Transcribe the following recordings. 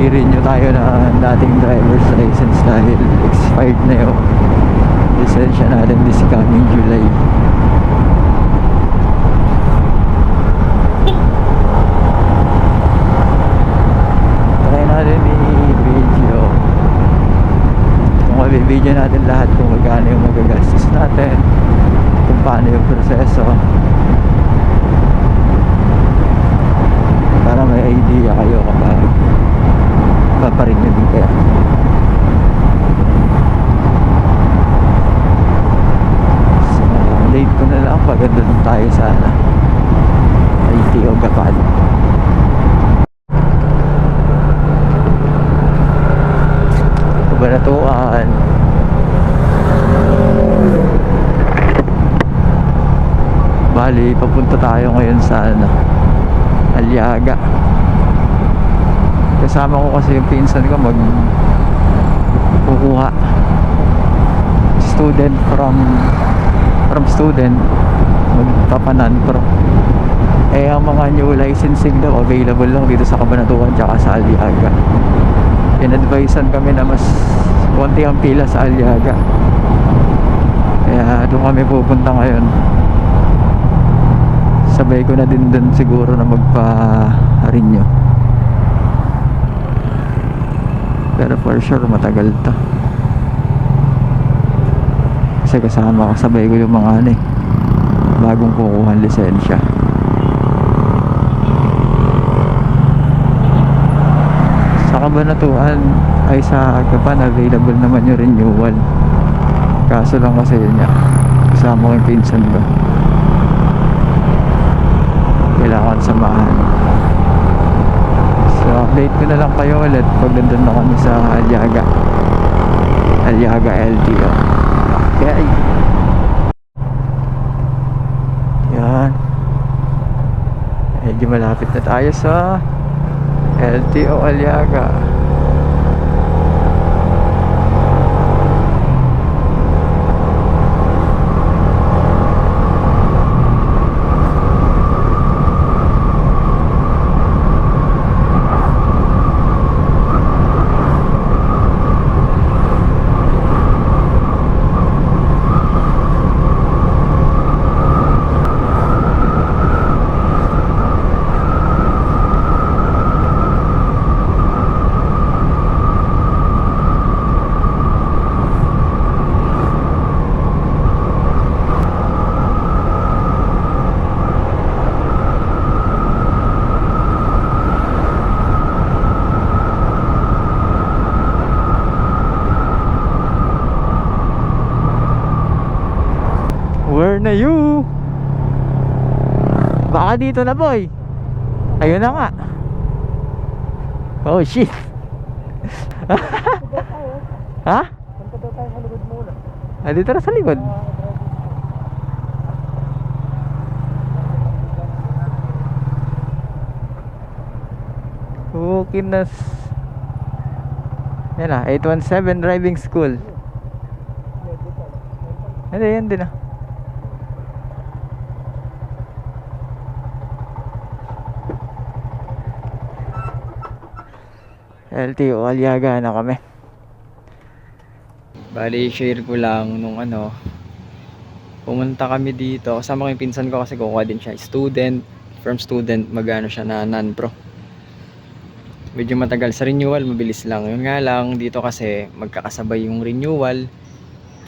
magre-renew tayo na dating driver's license dahil expired na yung lisensya natin this coming July. Try natin i-video kung mabibideo natin lahat kung magkano yung magagastos natin, kung paano yung proseso, para may idea kayo kapag paparin nyo din kaya. So late ko na lang pag andun tayo sa ITO Gapan. Kabanatuan. Bali papunta tayo ngayon sa Aliaga. Kasama ko kasi yung pinsan ko kukuha student from student magpapanan pro. Eh ang mga new licensing daw available lang dito sa Cabanatuan tsaka sa Aliaga. In-advisean kami na mas konti ang pila sa Aliaga, kaya doon kami pupunta ngayon. Sabay ko na din dun siguro na magpa-renew. Pero for sure matagal to. Kasi kasama ko, sabay ko yung mga bagong kukuha ng lisensya. Sa Cabanatuan ay sa Gapan available naman yung renewal. Kaso lang kasi yun niya, kasama ko yung pinsan ko, kailangan samahan. So update ko na lang kayo ulit pag nandun na kami sa Aliaga LTO. Okay, yan, medyo malapit na tayo sa LTO Aliaga. Where na you? Baka dito na boy. Ayun na nga. Oh shit. Ha? Punta daw tayo sa likod muna. Ah, dito na sa likod. Okay na. Yan na, 817 driving school. Hindi, yan din ah. LTO Aliaga na kami. Bali share ko lang nung pumunta kami dito, kasama ko yung pinsan ko kasi kukuha din siya from student magano siya na non-pro. Medyo matagal sa renewal, mabilis lang. Yun nga lang dito kasi magkakasabay yung renewal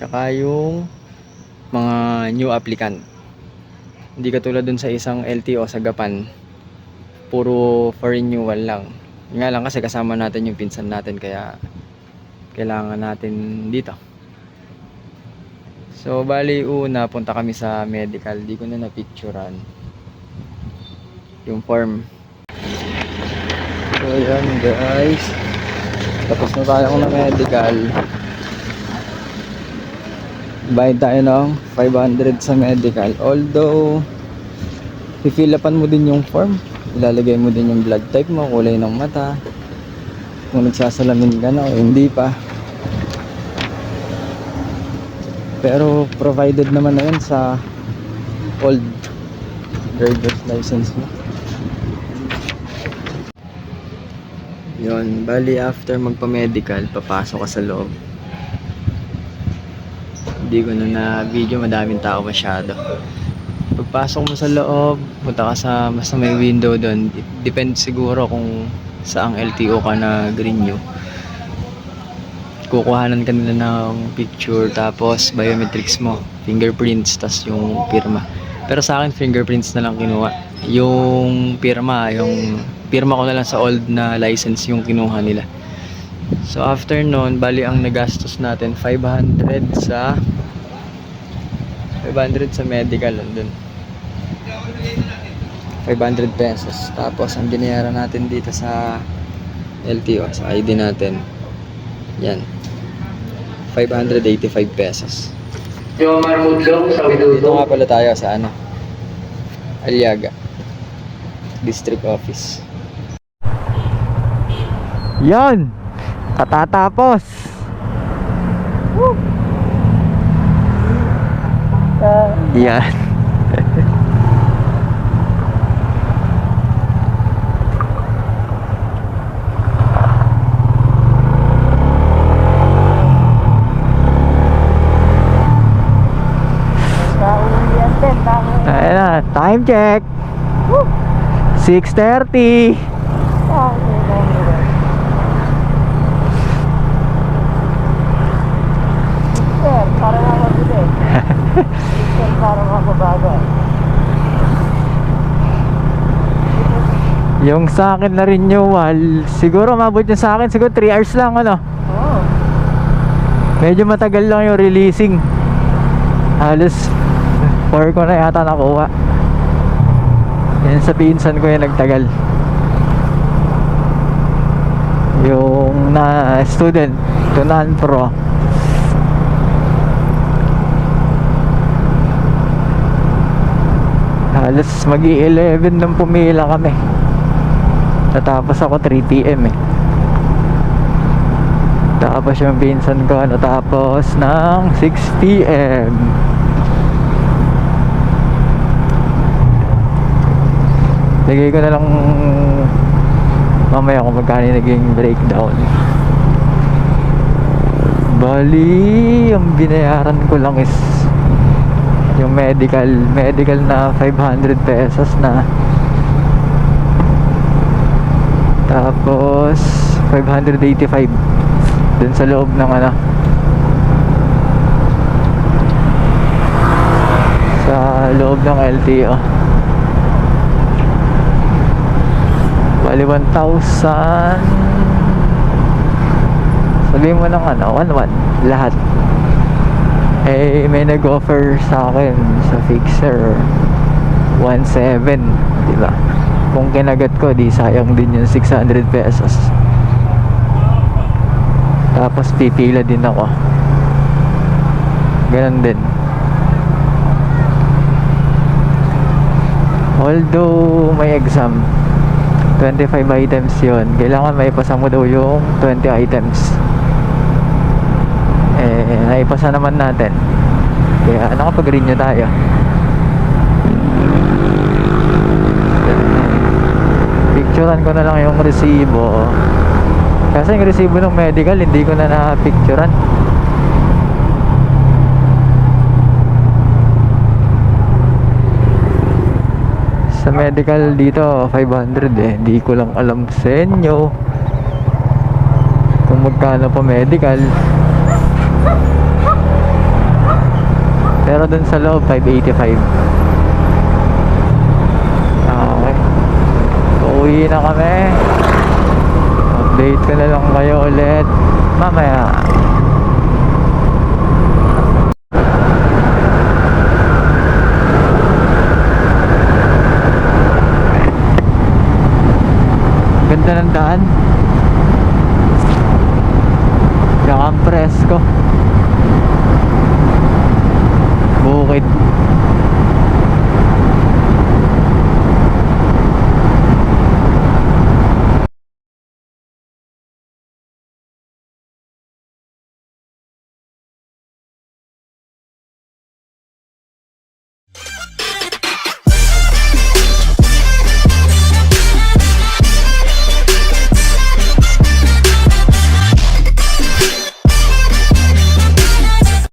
tsaka yung mga new applicant. Hindi katulad dun sa isang LTO sa Gapan, puro for renewal lang. Yun nga lang kasi kasama natin yung pinsan natin, kaya kailangan natin dito. So bali una punta kami sa medical. Di ko na napicturan yung form. So yan guys, tapos na tayo na medical. Bayad tayo ng 500 sa medical. Although fill-upan mo din yung form, ilalagay mo din yung blood type mo, kulay ng mata, kung nagsasalamin ka na o hindi pa. Pero provided naman na yun sa old driver's license mo. Yun, bali after magpa-medical, papasok ka sa loob. Hindi ko na video, madaming tao masyado. Pagpasok mo sa loob, punta ka sa basta may window doon. Depende siguro kung saang LTO ka na renew. Kukuhanan ka nila ng picture, tapos biometrics mo, fingerprints, tas yung pirma. Pero sa akin, fingerprints na lang kinuha. Yung pirma ko na lang sa old na license yung kinuha nila. So after nun, bali ang nagastos natin 500 sa medical dun. 500 pesos. Tapos ang binayaran natin dito sa LTO, sa ID natin, yan, 585 pesos. Yung marmudlong sa Dito widodo. nga pala tayo sa Aliaga District Office. Yan! Katatapos! Yan. Ayan na, time check. 6:30. Para nga mabili. Para nga mabaga. Yung sa akin na renewal, siguro mabot niya sa akin, siguro 3 hours lang ano. Oo. Medyo matagal lang yung releasing. Halos 4 ko na yata nakuha. Yan sa pinsan ko yung nagtagal. Yung na student to non-pro. Halos mag-11 nung pumila kami. Natapos ako 3 PM eh. Tapos yung pinsan ko natapos ng 6 PM. Lagay ko na lang mamaya kung magkano naging breakdown. Bali, ang binayaran ko lang is yung medical na 500 pesos na. Tapos 585 dun sa loob ng sa loob ng LTO. Bali 1,000. Sabihin mo ng 1,100 lahat. Eh may nag-offer sa akin sa fixer 1,700, di ba? Kung kinagat ko, di sayang din yung 600 pesos. Tapos pipila din ako. Ganon din. Although may exam, 25 items yon, kailangan maipasa mo daw yung 20 items. Eh naipasa naman natin, kaya nakapag-renew tayo. Picturean ko na lang yung resibo, kasi yung resibo ng medical hindi ko na na-picturean. Sa medical dito 500 eh. Di ko lang alam sa inyo kung magkano pa medical. Pero dun sa loob 585. Okay, uuwi na kami. Update ko na lang kayo ulit mamaya. Ganda ng daan. Kakampres ko. Bukid.